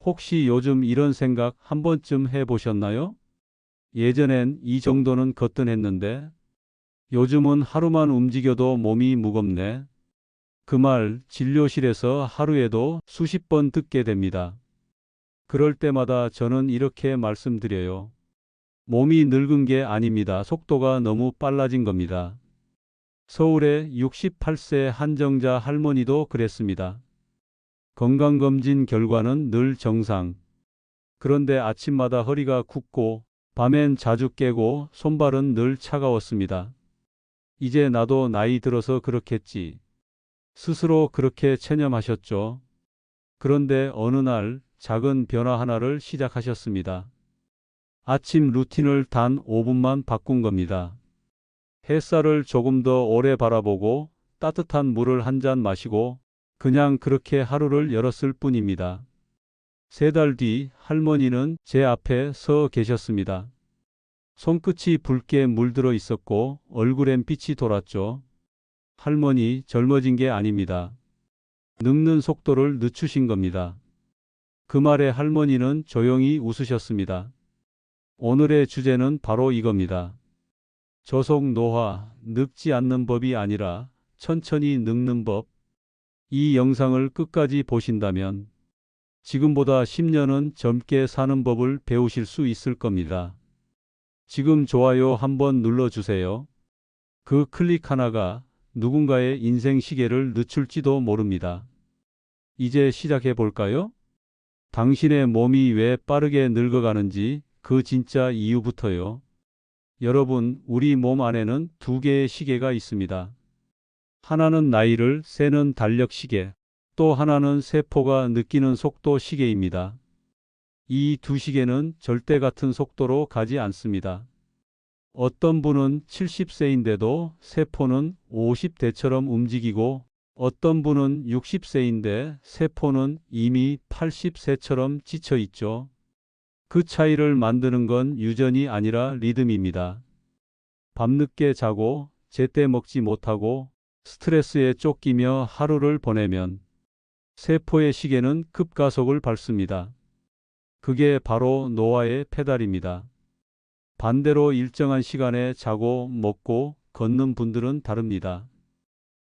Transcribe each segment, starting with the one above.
혹시 요즘 이런 생각 한 번쯤 해보셨나요? 예전엔 이 정도는 거뜬했는데 요즘은 하루만 움직여도 몸이 무겁네. 그 말 진료실에서 하루에도 수십 번 듣게 됩니다. 그럴 때마다 저는 이렇게 말씀드려요. 몸이 늙은 게 아닙니다. 속도가 너무 빨라진 겁니다. 서울의 68세 한정자 할머니도 그랬습니다. 건강검진 결과는 늘 정상. 그런데 아침마다 허리가 굽고 밤엔 자주 깨고 손발은 늘 차가웠습니다. 이제 나도 나이 들어서 그렇겠지. 스스로 그렇게 체념하셨죠. 그런데 어느 날 작은 변화 하나를 시작하셨습니다. 아침 루틴을 단 5분만 바꾼 겁니다. 햇살을 조금 더 오래 바라보고 따뜻한 물을 한 잔 마시고 그냥 그렇게 하루를 열었을 뿐입니다. 3달 뒤 할머니는 제 앞에 서 계셨습니다. 손끝이 붉게 물들어 있었고 얼굴엔 빛이 돌았죠. 할머니, 젊어진 게 아닙니다. 늙는 속도를 늦추신 겁니다. 그 말에 할머니는 조용히 웃으셨습니다. 오늘의 주제는 바로 이겁니다. 저속 노화, 늙지 않는 법이 아니라 천천히 늙는 법. 이 영상을 끝까지 보신다면 지금보다 10년은 젊게 사는 법을 배우실 수 있을 겁니다. 지금 좋아요 한번 눌러주세요. 그 클릭 하나가 누군가의 인생 시계를 늦출지도 모릅니다. 이제 시작해 볼까요? 당신의 몸이 왜 빠르게 늙어가는지 그 진짜 이유부터요. 여러분, 우리 몸 안에는 2개의 시계가 있습니다. 하나는 나이를 세는 달력 시계, 또 하나는 세포가 느끼는 속도 시계입니다. 이 2시계는 절대 같은 속도로 가지 않습니다. 어떤 분은 70세인데도 세포는 50대처럼 움직이고 어떤 분은 60세인데 세포는 이미 80세처럼 지쳐 있죠. 그 차이를 만드는 건 유전이 아니라 리듬입니다. 밤늦게 자고 제때 먹지 못하고 스트레스에 쫓기며 하루를 보내면 세포의 시계는 급가속을 밟습니다. 그게 바로 노화의 페달입니다. 반대로 일정한 시간에 자고 먹고 걷는 분들은 다릅니다.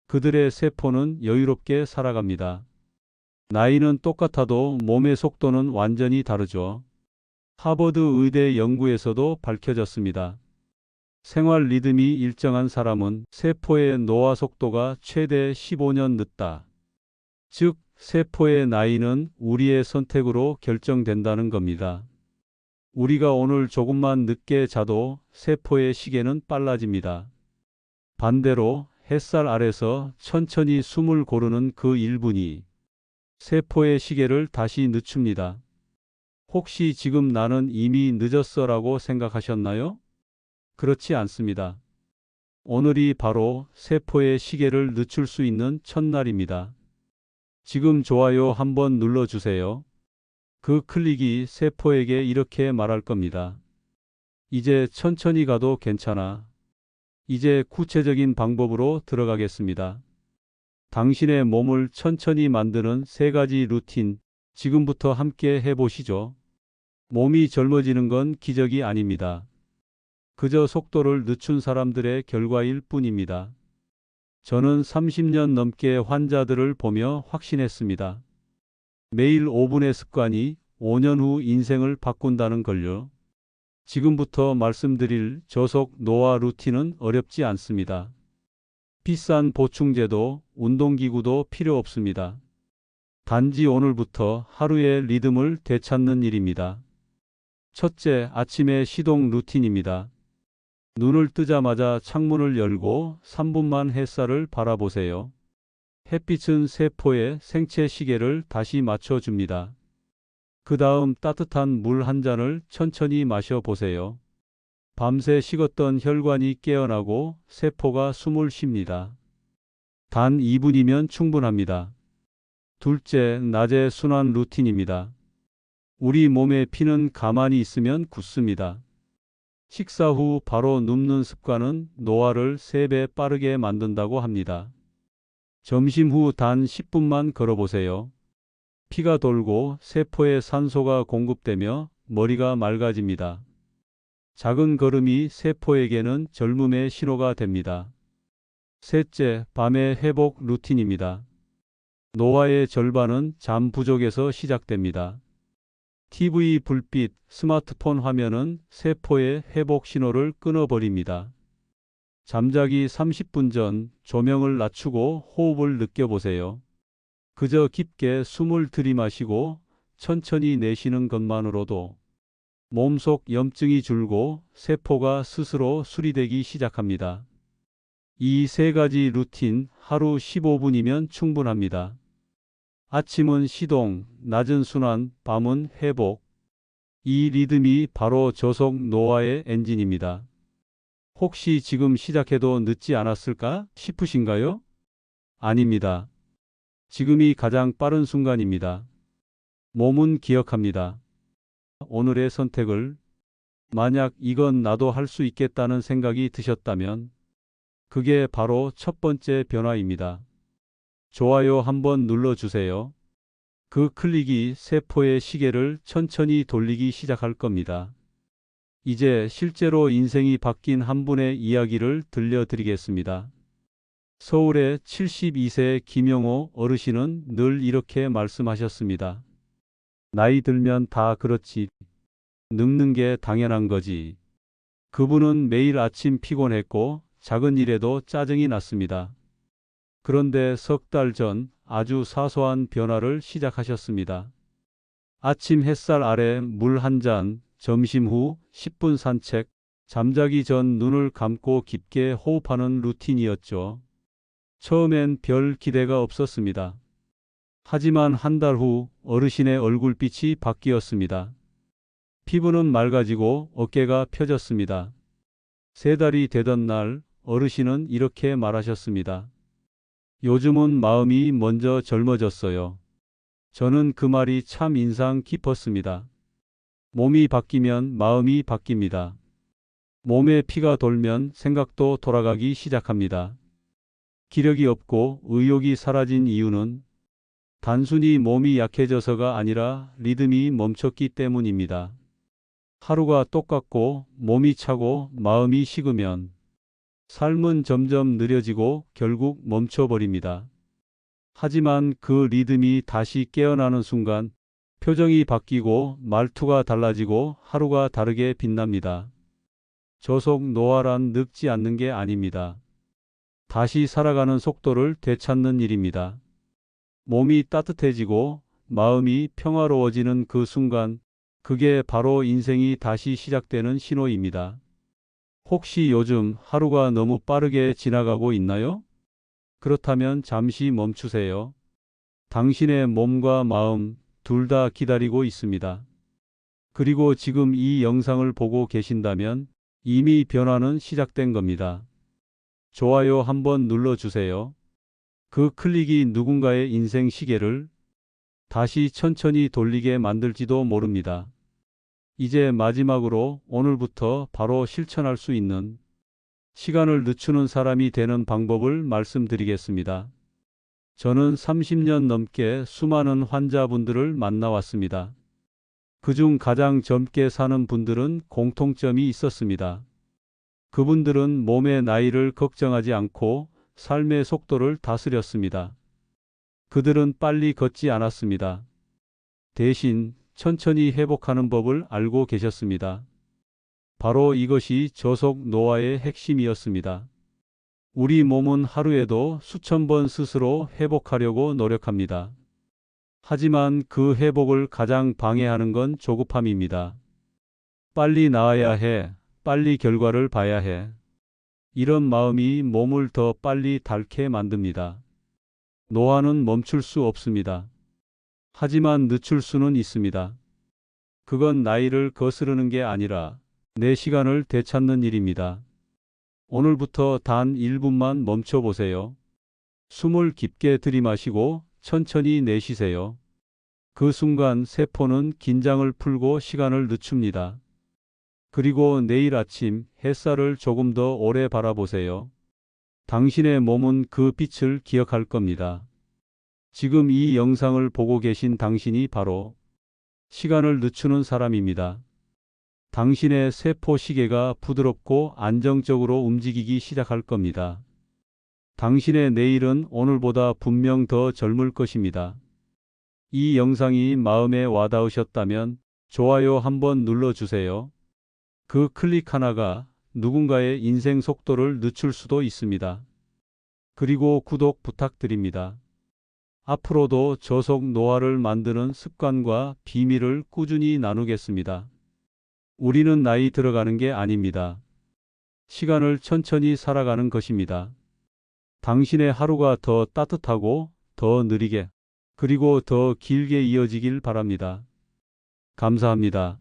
그들의 세포는 여유롭게 살아갑니다. 나이는 똑같아도 몸의 속도는 완전히 다르죠. 하버드 의대 연구에서도 밝혀졌습니다. 생활 리듬이 일정한 사람은 세포의 노화 속도가 최대 15년 늦다. 즉, 세포의 나이는 우리의 선택으로 결정된다는 겁니다. 우리가 오늘 조금만 늦게 자도 세포의 시계는 빨라집니다. 반대로 햇살 아래서 천천히 숨을 고르는 그 1분이 세포의 시계를 다시 늦춥니다. 혹시 지금 나는 이미 늦었어라고 생각하셨나요? 그렇지 않습니다. 오늘이 바로 세포의 시계를 늦출 수 있는 첫날입니다. 지금 좋아요 한번 눌러주세요. 그 클릭이 세포에게 이렇게 말할 겁니다. 이제 천천히 가도 괜찮아. 이제 구체적인 방법으로 들어가겠습니다. 당신의 몸을 천천히 만드는 3가지 루틴, 지금부터 함께 해보시죠. 몸이 젊어지는 건 기적이 아닙니다. 그저 속도를 늦춘 사람들의 결과일 뿐입니다. 저는 30년 넘게 환자들을 보며 확신했습니다. 매일 5분의 습관이 5년 후 인생을 바꾼다는 걸요. 지금부터 말씀드릴 저속 노화 루틴은 어렵지 않습니다. 비싼 보충제도 운동기구도 필요 없습니다. 단지 오늘부터 하루의 리듬을 되찾는 일입니다. 첫째, 아침의 시동 루틴입니다. 눈을 뜨자마자 창문을 열고 3분만 햇살을 바라보세요. 햇빛은 세포의 생체 시계를 다시 맞춰줍니다. 그 다음 따뜻한 물 한 잔을 천천히 마셔보세요. 밤새 식었던 혈관이 깨어나고 세포가 숨을 쉽니다. 단 2분이면 충분합니다. 둘째, 낮의 순환 루틴입니다. 우리 몸의 피는 가만히 있으면 굳습니다. 식사 후 바로 눕는 습관은 노화를 3배 빠르게 만든다고 합니다. 점심 후 단 10분만 걸어보세요. 피가 돌고 세포에 산소가 공급되며 머리가 맑아집니다. 작은 걸음이 세포에게는 젊음의 신호가 됩니다. 셋째, 밤의 회복 루틴입니다. 노화의 절반은 잠 부족에서 시작됩니다. TV 불빛, 스마트폰 화면은 세포의 회복 신호를 끊어버립니다. 잠자기 30분 전 조명을 낮추고 호흡을 느껴보세요. 그저 깊게 숨을 들이마시고 천천히 내쉬는 것만으로도 몸속 염증이 줄고 세포가 스스로 수리되기 시작합니다. 이 세 가지 루틴 하루 15분이면 충분합니다. 아침은 시동, 낮은 순환, 밤은 회복. 이 리듬이 바로 저속 노화의 엔진입니다. 혹시 지금 시작해도 늦지 않았을까 싶으신가요? 아닙니다. 지금이 가장 빠른 순간입니다. 몸은 기억합니다. 오늘의 선택을 만약 이건 나도 할 수 있겠다는 생각이 드셨다면 그게 바로 첫 번째 변화입니다. 좋아요 한번 눌러주세요. 그 클릭이 세포의 시계를 천천히 돌리기 시작할 겁니다. 이제 실제로 인생이 바뀐 한 분의 이야기를 들려드리겠습니다. 서울의 72세 김영호 어르신은 늘 이렇게 말씀하셨습니다. 나이 들면 다 그렇지. 늙는 게 당연한 거지. 그분은 매일 아침 피곤했고 작은 일에도 짜증이 났습니다. 그런데 석 달 전 아주 사소한 변화를 시작하셨습니다. 아침 햇살 아래 물 한 잔, 점심 후 10분 산책, 잠자기 전 눈을 감고 깊게 호흡하는 루틴이었죠. 처음엔 별 기대가 없었습니다. 하지만 한 달 후 어르신의 얼굴빛이 바뀌었습니다. 피부는 맑아지고 어깨가 펴졌습니다. 3달이 되던 날 어르신은 이렇게 말하셨습니다. 요즘은 마음이 먼저 젊어졌어요. 저는 그 말이 참 인상 깊었습니다. 몸이 바뀌면 마음이 바뀝니다. 몸에 피가 돌면 생각도 돌아가기 시작합니다. 기력이 없고 의욕이 사라진 이유는 단순히 몸이 약해져서가 아니라 리듬이 멈췄기 때문입니다. 하루가 똑같고 몸이 차고 마음이 식으면 삶은 점점 느려지고 결국 멈춰버립니다. 하지만 그 리듬이 다시 깨어나는 순간 표정이 바뀌고 말투가 달라지고 하루가 다르게 빛납니다. 저속 노화란 늙지 않는 게 아닙니다. 다시 살아가는 속도를 되찾는 일입니다. 몸이 따뜻해지고 마음이 평화로워지는 그 순간, 그게 바로 인생이 다시 시작되는 신호입니다. 혹시 요즘 하루가 너무 빠르게 지나가고 있나요? 그렇다면 잠시 멈추세요. 당신의 몸과 마음 둘 다 기다리고 있습니다. 그리고 지금 이 영상을 보고 계신다면 이미 변화는 시작된 겁니다. 좋아요 한번 눌러주세요. 그 클릭이 누군가의 인생 시계를 다시 천천히 돌리게 만들지도 모릅니다. 이제 마지막으로 오늘부터 바로 실천할 수 있는 시간을 늦추는 사람이 되는 방법을 말씀드리겠습니다. 저는 30년 넘게 수많은 환자분들을 만나왔습니다. 그중 가장 젊게 사는 분들은 공통점이 있었습니다. 그분들은 몸의 나이를 걱정하지 않고 삶의 속도를 다스렸습니다. 그들은 빨리 걷지 않았습니다. 대신 천천히 회복하는 법을 알고 계셨습니다. 바로 이것이 저속 노화의 핵심이었습니다. 우리 몸은 하루에도 수천 번 스스로 회복하려고 노력합니다. 하지만 그 회복을 가장 방해하는 건 조급함입니다. 빨리 나아야 해. 빨리 결과를 봐야 해. 이런 마음이 몸을 더 빨리 닳게 만듭니다. 노화는 멈출 수 없습니다. 하지만 늦출 수는 있습니다. 그건 나이를 거스르는 게 아니라 내 시간을 되찾는 일입니다. 오늘부터 단 1분만 멈춰보세요. 숨을 깊게 들이마시고 천천히 내쉬세요. 그 순간 세포는 긴장을 풀고 시간을 늦춥니다. 그리고 내일 아침 햇살을 조금 더 오래 바라보세요. 당신의 몸은 그 빛을 기억할 겁니다. 지금 이 영상을 보고 계신 당신이 바로 시간을 늦추는 사람입니다. 당신의 세포 시계가 부드럽고 안정적으로 움직이기 시작할 겁니다. 당신의 내일은 오늘보다 분명 더 젊을 것입니다. 이 영상이 마음에 와닿으셨다면 좋아요 한번 눌러주세요. 그 클릭 하나가 누군가의 인생 속도를 늦출 수도 있습니다. 그리고 구독 부탁드립니다. 앞으로도 저속 노화를 만드는 습관과 비밀을 꾸준히 나누겠습니다. 우리는 나이 들어가는 게 아닙니다. 시간을 천천히 살아가는 것입니다. 당신의 하루가 더 따뜻하고 더 느리게 그리고 더 길게 이어지길 바랍니다. 감사합니다.